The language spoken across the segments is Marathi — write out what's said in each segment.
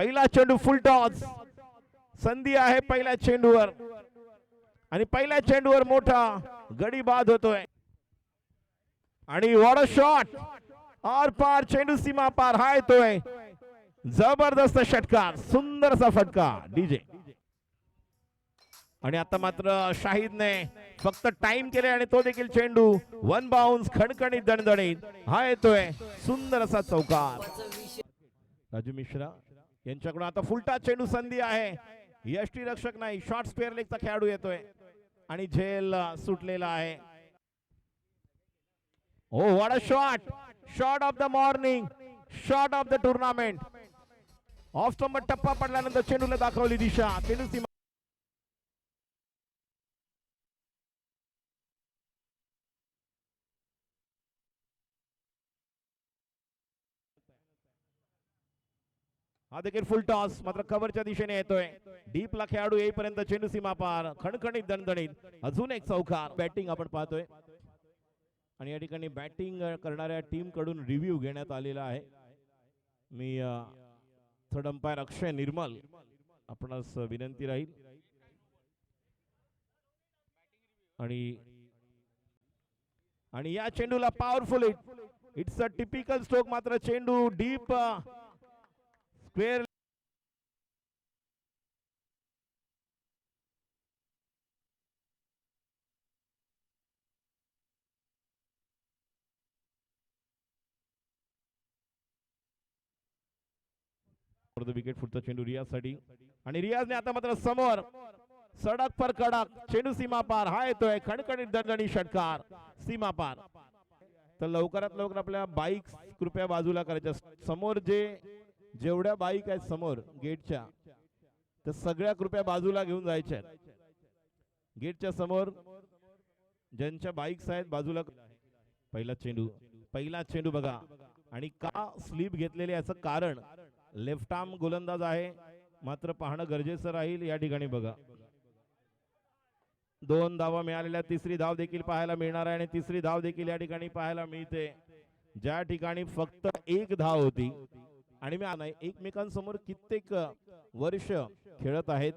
पहिला चेंडू फुल टॉस, संधी आहे पहिल्या चेंडूवर आणि पहिल्या चेंडूवर मोठा गडी बाद होतोय आणि व्हॉट अ शॉट, आर पार चेंडू सीमा पार हा येतोय, जबरदस्त षटकार, सुंदरसा फटका डीजे. आणि आता मात्र शाहिदने फक्त टाइम केले आणि तो देखील चेंडू वन बाउन्स खणखणीत दणदणीत हा येतोय, सुंदर असा चौकार. राजू मिश्रा यांच्याकडून आता फुलटा चेंडू, संधी आहे, यष्टी रक्षक नाही, शॉर्ट स्क्वेअर लेगचा खेळाडू येतोय आणि झेल सुटलेला आहे. Oh what a shot, shot of the morning, shot of the tournament. Off stump टप्पा पडल्यानंतर चेंडूला दाखवली दिशा, चेंडू सीमा हा देखील फुल टॉस, मात्र कव्हरच्या दिशेने येतोय, डीपला खेळाडू येईपर्यंत चेंडू सीमा पार, खणखणीत दणदणीत, अजून एक चौकार. बॅटिंग आपण पाहतोय आणि या ठिकाणी बॅटिंग करणाऱ्या टीम कडून रिव्ह्यू घेण्यात आलेला आहे. मी थर्ड अंपायर अक्षय निर्मल आपणास विनंती राहील आणि या चेंडूला powerful hit, it's a typical stroke, मात्र चेंडू डीप स्क्वेअर विकेट. फुटचा चेंडू रियाजसाठी आणि रियाजने आता मात्र समोर सडक पर कडक, चेंडू सीमा पार हा येतोय, खणखणीत दणदणी षटकार सीमा पार. तर लवकरात लवकर आपल्या बाईक कृपया बाजूला करायच्या, समोर जेवढ्या बाईक आहेत समोर गेटच्या, तर सगळ्या कृपया बाजूला घेऊन जायच्या, गेटच्या समोर ज्यांच्या बाईक्स आहेत बाजूला. पहिला चेंडू बघा, आणि का स्लिप घेतलेले याचं कारण लेफ्ट आर्म गोलंदाज आहे, मात्र पाहणं गरजेचं राहील. या ठिकाणी बघा 2 धावा मिळालेल्या, तिसरी धाव देखील पाहायला मिळणार आहे आणि तिसरी धाव देखील या ठिकाणी पाहायला मिळते, ज्या ठिकाणी फक्त 1 धाव होती. आणि मी नाही, एकमेकांसमोर कित्येक वर्ष खेळत आहेत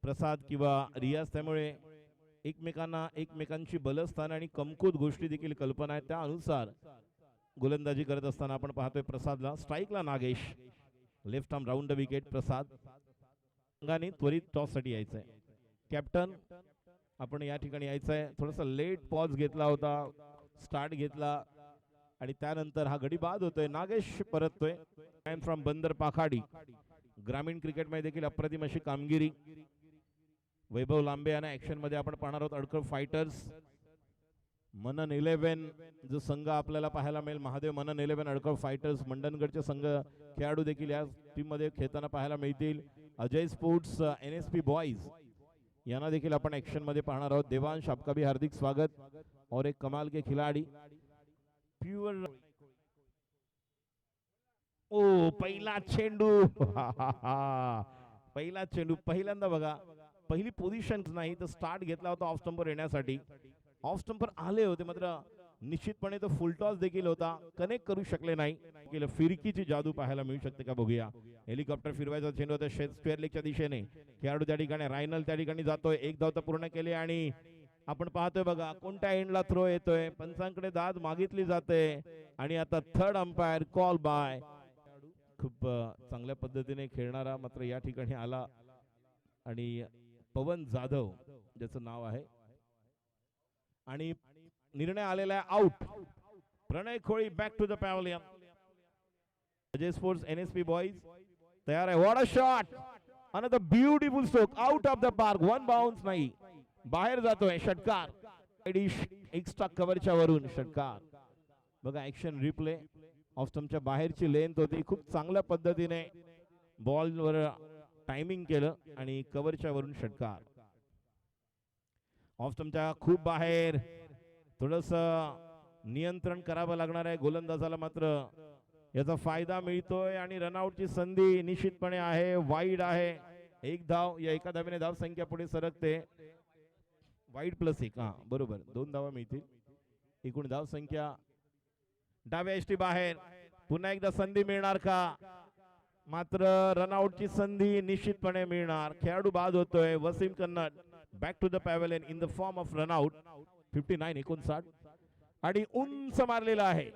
प्रसाद किंवा रियाज, त्यामुळे एकमेकांना एकमेकांची बलस्थान आणि कमकुवत गोष्टी देखील कल्पना आहेत, त्यानुसार गोलंदाजी करत असताना आपण पाहतोय प्रसादला स्ट्राईकला Nagesh, left arm round the wicket. Prasad संघाने त्वरित टॉस साठी यायचंय, कॅप्टन आपण या ठिकाणी यायचंय. थोडासा लेट पॉज घेतला होता, स्टार्ट घेतला आणि त्यानंतर हा गडी बाद होतोय. नागेश परततोय, आय एम फ्रॉम बंदर पाखाडी. ग्रामीण क्रिकेट मध्ये देखील अप्रतिम अशी कामगिरी. वैभव लांबे यांना ऍक्शन मध्ये आपण पाहणार आहोत. अडकळ फायटर्स, मनन 11 जो संघ आपल्याला पाहायला मिळेल, महादेव मनन 11 अडकळ फायटर्स, मंडनगडचे संघ खेळाडू देखील या टीम मध्ये खेळताना पाहायला मिळतील. अजय स्पोर्ट्स, NSP बॉयज यांना देखील आपण ऍक्शन मध्ये पाहणार आहोत. देवांश, आपका भी हार्दिक स्वागत. और एक कमाल के खिलाड़ी प्युअर. ओ पहिला चेंडू पहिला चेंडू पहिल्यांदा बघा, पहिली पोझिशन नाही तर स्टार्ट घेतला होता ऑफ स्टंपवर येण्यासाठी, ऑफ स्टंपर आले होते, मात्र निश्चितपणे तो फुल टॉस देखील होता, कनेक्ट करू शकले नाही. फिरकीची जादू पाहायला मिळू शकते का बघूया. हेलिकॉप्टर फिरवायचा चेंडू होता स्क्वेअर लेगच्या दिशेने, खेळाडू त्या ठिकाणी रायनल त्या ठिकाणी जातोय, 1 धाव तर पूर्ण केली आणि आपण पाहतोय बघा कोणत्या एंडला थ्रो येतोय, पंचांकडे दाद मागितली जाते आणि आता थर्ड अंपायर कॉल बाय. खूप चांगल्या पद्धतीने खेळणारा मात्र या ठिकाणी आला आणि पवन जाधव ज्याचं नाव आहे, आणि निर्णय आलेला आहे out. Pranay Kholi back to the pavilion. Ajay sports, NSP boys तयार आहे. What a shot, another beautiful stroke, out of the park, one bounce नाही, बाहेर जातोय, षटकार. एक्स्ट्रा कव्हरच्या वरून षटकार. बघा ऍक्शन रिप्ले, ऑफ स्टंपच्या बाहेरची लेंथ होती, खूप चांगल्या पद्धतीने बॉलवर टायमिंग केलं आणि कव्हरच्या वरून षटकार. ऑफ स्टंपच्या खूप बाहेर, थोडस नियंत्रण करावं लागणार आहे गोलंदाजाला, मात्र याचा फायदा मिळतोय आणि रनआउटची संधी निश्चितपणे आहे. वाईड आहे, 1 धाव, या एका धावेने धाव संख्या पुढे सरकते. वाईड प्लस 1, हा बरोबर, 2 धावा मिळतील, एकूण धाव संख्या. डाव्या एसटी बाहेर, पुन्हा एकदा संधी मिळणार का, मात्र रनआउटची संधी निश्चितपणे मिळणार. खेळाडू बाद होतोय. वसीम कन्नड back to the pavilion in the form of run out. 59-59 आणि उंच मारलेला आहे.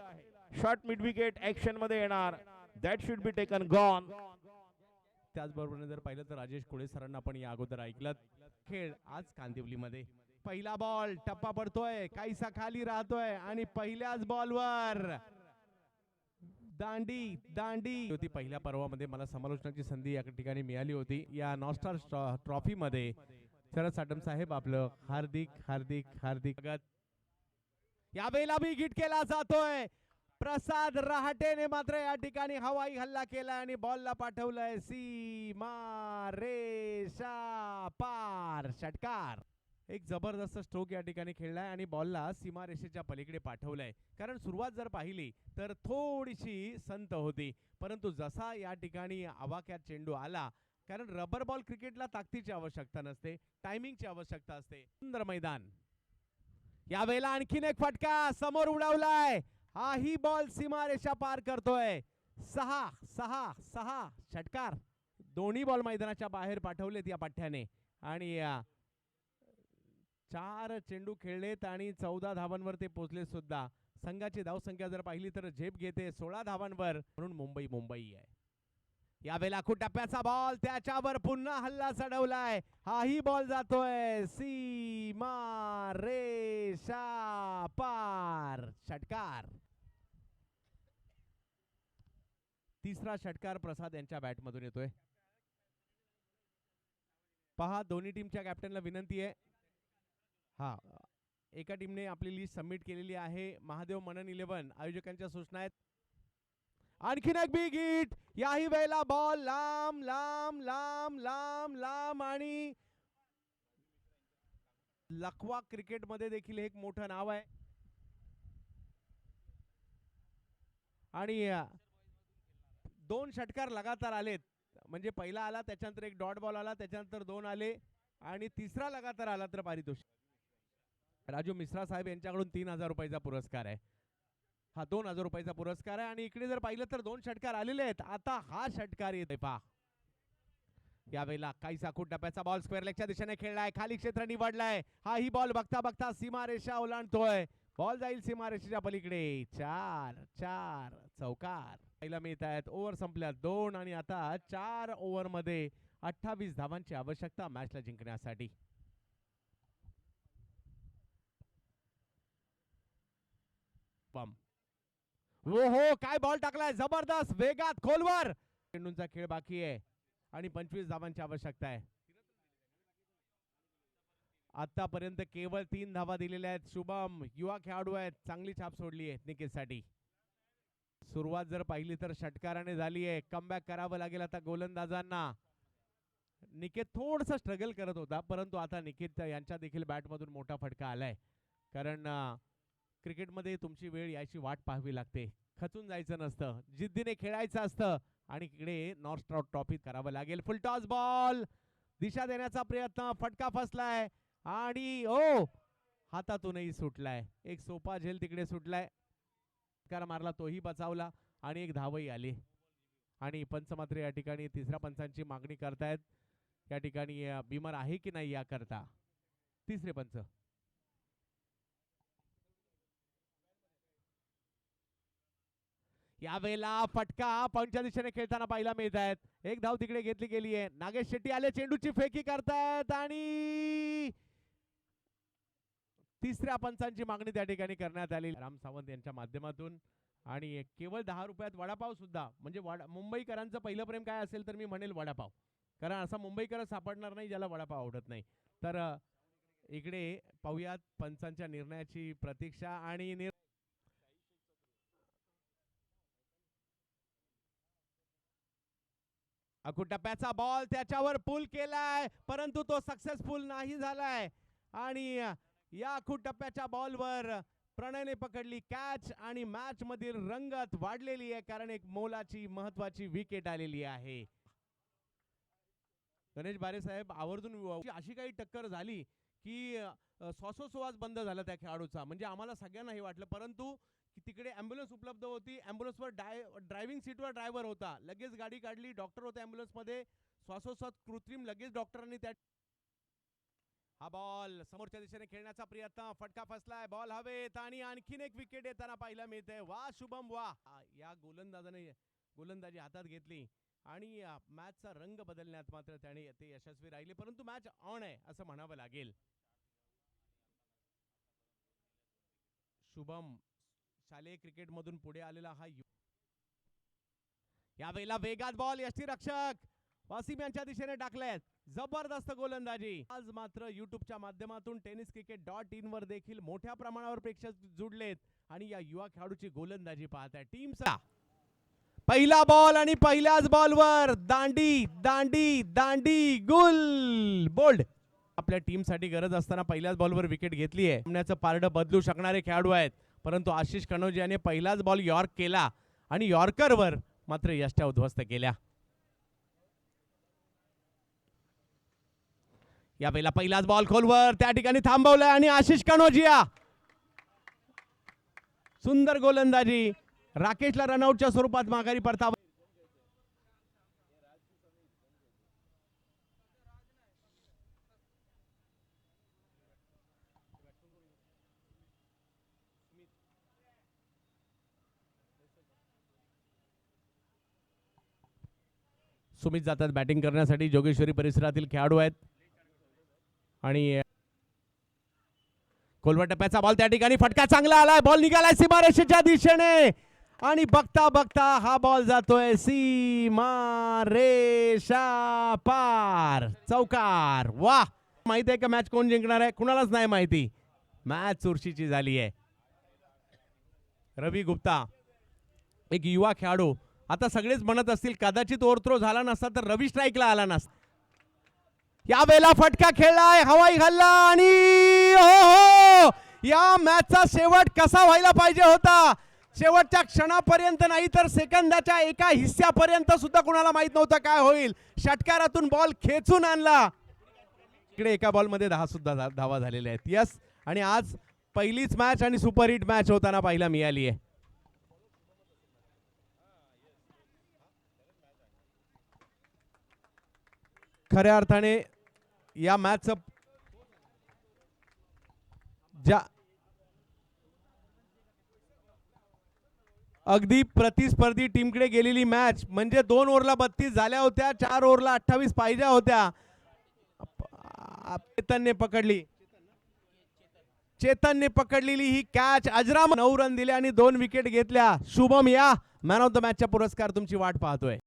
शॉट मिड विकेट ऍक्शन मध्ये येणार. That should be taken gone. त्याचबरोबर जर पाहिलं तर राजेश कोळे सरांना आपण या अगोदर ऐकलं. खेळ आज कांदिवलीमध्ये पहिला बॉल टप्पा पडतोय, काहीसा खाली राहतोय आणि पहिल्याच बॉलवर दांडी दांडी होती. पहिल्या पर्वामध्ये मला समालोचनाची संधी या ठिकाणी मिळाली होती. या नॉस्टार ट्रॉफी मध्ये शरद साटम साहेब आपलं हार्दिक हार्दिक हार्दिक यावेळेला बी हिट केला जातोय. प्रसाद रहाटेने मात्र या ठिकाणी हवाई हल्ला केला आणि बॉलला पाठवलंय सीमा रेषा पार. षटकार. एक जबरदस्त स्ट्रोक या ठिकाणी खेळलाय आणि बॉलला सीमारेषेच्या पलीकडे पाठवलंय. कारण सुरुवात जर पाहिली तर थोडीशी संत होती, परंतु जसा या ठिकाणी आवाक्यात चेंडू आला, कारण रबर बॉल क्रिकेटला ताकदीची आवश्यकता नसते, टायमिंगची आवश्यकता असते. सुंदर मैदान. यावेळेला आणखीन एक फटका समोर उडवलाय. हाही बॉल सीमारेषा पार करतोय. 6-6-6 षटकार. दोन्ही बॉल मैदानाच्या बाहेर पाठवलेत या पठ्ठ्याने आणि 4 चेंडू खेळलेत आणि 14 धावांवर ते पोहोचले सुद्धा. संघाची धावसंख्या जर पाहिली तर झेप घेते 16 धावांवर, म्हणून मुंबई आहे. यावेळेला टप्प्याचा बॉल, त्याच्यावर पुन्हा हल्ला चढवलाय. हाही बॉल जातोय सीमा रेषा पार. षटकार. तिसरा षटकार प्रसाद यांच्या बॅट मधून येतोय. पहा, दोन्ही टीमच्या कॅप्टनला विनंती आहे. हा, एका टीमने आपली लिस्ट सबमिट केलेली आहे. महादेव मनन 11 आयोजकांच्या सूचना आहेत. आणखीन एक बिग हिट. याही वेळेला बॉल लांब लांब लांब लांब लांब आणि लखवा क्रिकेट मध्ये देखील एक मोठं नाव आहे. आणि 2 षटकार लगातार आलेत. म्हणजे पहिला आला, त्याच्यानंतर एक डॉट बॉल आला, त्याच्यानंतर 2 आले आणि तिसरा लगातार आला तर पारितोषिक. राजू मिश्रा साहेब यांच्याकडून 3000 रुपयाचा पुरस्कार आहे. हा 2000 रुपयाचा पुरस्कार आहे. आणि इकडे जर पाहिलं तर 2 षटकार आलेले आहेत. आता हा षटकार येतोय पहा. यावेळेला काहीसा टप्प्याचा बॉल स्क्वेअर लेगच्या दिशेने खेळलाय. खाली क्षेत्र निवडलाय. हाही बॉल बघता बघता सीमारेषा ओलांडतोय. बॉल जाईल सीमारेषेच्या पलीकडे. 4 चौकार पहिला मिळत आहेत. ओव्हर संपल्या 2 आणि आता 4 ओव्हर मध्ये 28 धावांची आवश्यकता मॅचला जिंकण्यासाठी. हो, काय बॉल टाकलाय जबरदस्त वेगात खोलवर. चेंडूंचा खेळ बाकी आहे आणि 25 धावांची आवश्यकता आहे. आतापर्यंत केवळ 3 धावा दिलेल्या आहेत. शुभम युवा खेळाडू आहेत, चांगली छाप सोडली आहे निकेतसाठी. सुरुवात जर पाहिली तर षटकाराने झाली आहे. कमबॅक करावं लागेल आता गोलंदाजांना. निकेत थोडस स्ट्रगल करत होता, परंतु आता निकेत यांच्या देखील बॅटमधून मोठा फटका आलाय. कारण क्रिकेटमध्ये तुमची वेळ याची वाट पाहावी लागते. खचून जायचं नसतं, जिद्दीने खेळायचं असतं आणि इकडे नॉर्थ ट्रॉफी करावं लागेल. फुलटॉस बॉल, दिशा देण्याचा प्रयत्न, फटका फसलाय आणि हातातूनही सुटलाय. एक सोपा झेल तिकडे सुटलाय. कार मारला तोही बचावला आणि एक धावही आली. आणि पंच मात्र या ठिकाणी तिसऱ्या पंचांची मागणी करतायत. या ठिकाणी बिमर आहे की नाही याकरता तिसरे पंच. यावेळेला फटका पॉईंटच्या दिशेने खेळताना पाहायला मिळत आहेत. एक धाव तिकडे घेतली गेली आहे. नागेश शेट्टी आले, चेंडूची फेकी करतायत आणि तिसऱ्या पंचांची मागणी त्या ठिकाणी करण्यात आली राम सावंत यांच्या माध्यमातून. आणि केवळ 10 रुपयात वडापाव सुद्धा. म्हणजे मुंबईकरांचं पहिलं प्रेम काय असेल तर मी म्हणेल वडापाव. कारण असा मुंबईकर सापडणार नाही ज्याला वडापाव आवडत नाही. तर इकडे पाहूयात पंचांच्या निर्णयाची प्रतीक्षा. आणि टप्प्याचा बॉल, त्याच्यावर पुल केलाय परंतु तो सक्सेसफुल नाही झालाय. आणि या टप्प्याच्या बॉलवर प्रणयने पकडली कॅच आणि मॅच मधील रंगत वाढलेली आहे, कारण एक मोलाची महत्वाची विकेट आलेली आहे. गणेश बारे साहेब आवर्जून अशी काही टक्कर झाली की श्वासोश्वास बंद झाला त्या खेळाडूचा. म्हणजे आम्हाला सगळ्यांना हे वाटलं, परंतु की तिकडे ॲम्ब्युलन्स उपलब्ध होती. ॲम्ब्युलन्सवर ड्रायव्हिंग सीटवर ड्रायव्हर होता. लगेच गाडी काढली, डॉक्टर होते ॲम्ब्युलन्समध्ये. श्वासोश्वास कृत्रिम लगेच डॉक्टरांनी त्या हा बॉल समोरच्या दिशेने खेळण्याचा प्रयत्न, फटका फसलाय, बॉल हवेत आणि आणखीन एक विकेट येताना पाहायला मिळते. वा शुभम वा. या गोलंदाजाने गोलंदाजी हातात घेतली आणि मॅचचा रंग बदलण्यात मात्र त्याने ते यशस्वी राहिले, परंतु मॅच ऑन आहे असं म्हणावं लागेल. शुभम शालेय क्रिकेट मधून पुढे आलेला हा यावेळेला वेगात बॉल यष्टीरक्षक वासिम यांच्या दिशेने टाकलेत. जबरदस्त गोलंदाजी. आज मात्र युट्यूबच्या माध्यमातून tenniscricket.in वर देखील मोठ्या प्रमाणावर प्रेक्षक जुडलेत आणि या युवा खेळाडूची गोलंदाजी पाहताय. टीम पहिला बॉल आणि पहिल्याच बॉलवर दांडी दांडी दांडी गुल बोल्ड. आपल्या टीमसाठी गरज असताना पहिल्याच बॉलवर विकेट घेतली आहे. सामन्याचं पारडं बदलू शकणारे खेळाडू आहेत, परंतु आशिष कनोजी याने पहिलाच बॉल यॉर्क केला आणि यॉर्करवर मात्र यष्ट्या उद्ध्वस्त केल्या. यावेळेला पहिलाच बॉल खोलवर त्या ठिकाणी थांबवलाय आणि आशिष कनोजिया सुंदर गोलंदाजी. राकेशला रनआउटच्या स्वरूपात माघारी परताव. सुमित जातात बॅटिंग करण्यासाठी. जोगेश्वरी परिसरातील खेळाडू आहेत आणि खोलवर टप्प्याचा बॉल त्या ठिकाणी फटका चांगला आलाय. बॉल निघालाय सीमारेषेच्या दिशेने आणि बघता बघता हा बॉल जातोय सीमारेषा पार. चौकार. वाह. माहिती आहे का मॅच कोण जिंकणार आहे? कुणालाच नाही माहिती. मॅच चुरशीची झाली आहे. रवी गुप्ता एक युवा खेळाडू. आता सगळेच म्हणत असतील कदाचित ओव्हरथ्रो झाला नसता तर रवी स्ट्राईकला आला नसता. यावेळेला फटका खेळलाय, हवाई हल्ला आणि हो या मॅचचा शेवट कसा व्हायला पाहिजे होता. शेवटच्या क्षणापर्यंत नाही तर सेकंदाच्या एका हिस्स्यापर्यंत सुद्धा कुणाला माहित नव्हतं काय होईल. षटकारातून बॉल खेचून आणला. इकडे एका बॉलमध्ये 10 सुद्धा धावा झालेल्या आहेत. यस. आणि आज पहिलीच मॅच आणि सुपरहिट मॅच होताना पाहायला मिळाली आहे. खऱ्या अर्थाने या मॅचचं ज्या अगदी प्रतिस्पर्धी टीमकडे गेलेली मॅच म्हणजे 2 ओव्हरला 32 झाल्या होत्या, 4 ओव्हरला 28 पाहिजे होत्या. चेतनने पकडलेली ही कॅच अजरामर 9 रन दिले आणि 2 विकेट घेतल्या. शुभम या मॅन ऑफ द मॅचचा पुरस्कार तुमची वाट पाहतोय.